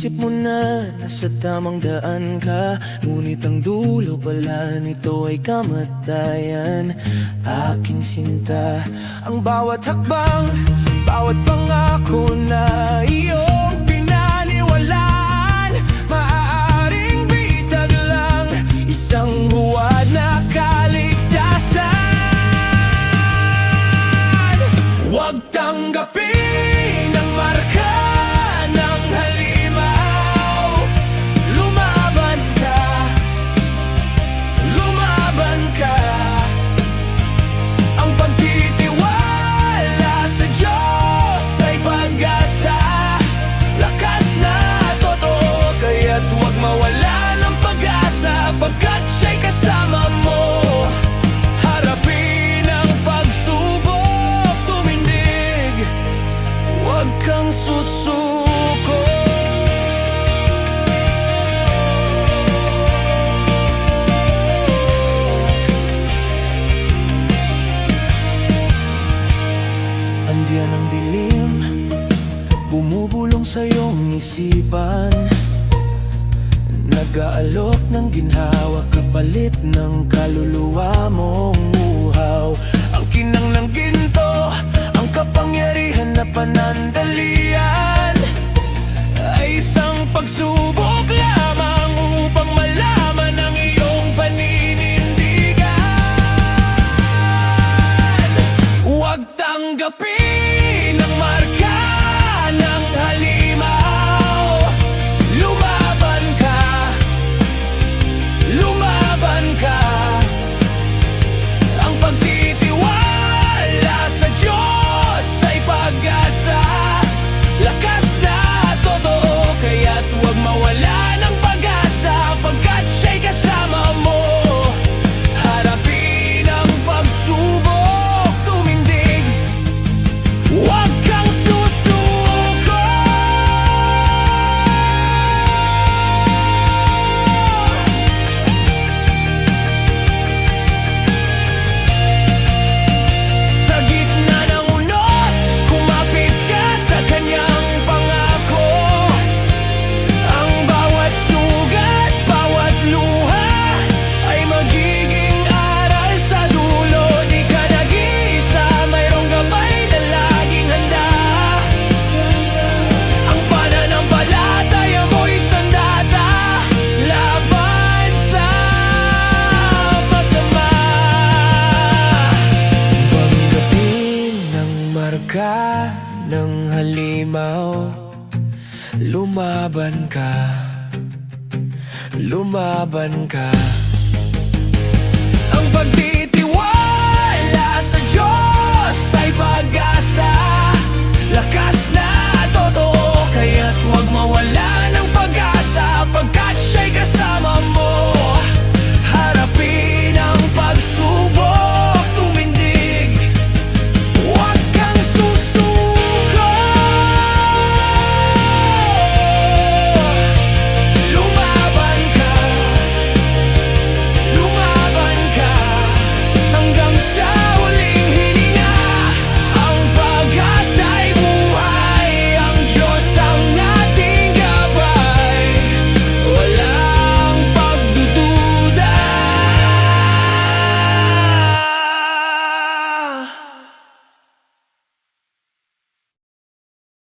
Iniisip mo na nasa tamang daan ka, ngunit ang dulo pala nito ay kamatayan. Aking sinta, ang bawat hakbang, bawat pangako na iyong pinaniwalaan, maaaring bitag lang, isang huwad na kaligtasan. Huwag tanggapin ang marka ng halimaw. Lumaban ka, lumaban ka. Ang pagtitiwala sa Diyos ay pag-asa, lakas na totoo, kaya't huwag mawala ng pag-asa, pagkat siya'y kasama mo. Harapin ang pagsubok, tumindig, huwag kang susuko. Andiyan ang dilim, bumubulong sa iyong isipan, nag-aalok ng ginhawa kapalit ng kaluluwa mong uhaw. Ang kinang ng ginto, ang kapangyarihan na panandalian, ay isang pagsubok lamang upang malaman ang iyong paninindigan. Huwag tanggapin ang marka ng halimaw. Lumaban ka, lumaban ka. Ang pagtitiwala sa Diyos ay pag-asa, lakas na totoo, kaya't huwag mawala ng pag-asa, pagkat siya'y kasama mo. Harapin ang pagsubok, tumindig, huwag kang susuko. Sa gitna ng unos, kumapit ka sa kanyang pangako. Ang bawat sugat, bawat luha ay magiging aral sa dulo. Di ka nag-iisa, mayroong gabay na laging handa. Ang pananampalataya mo'y sandata laban sa masama. Tanggapin ang marka ng halimaw. Lumaban ka, lumaban ka. Ang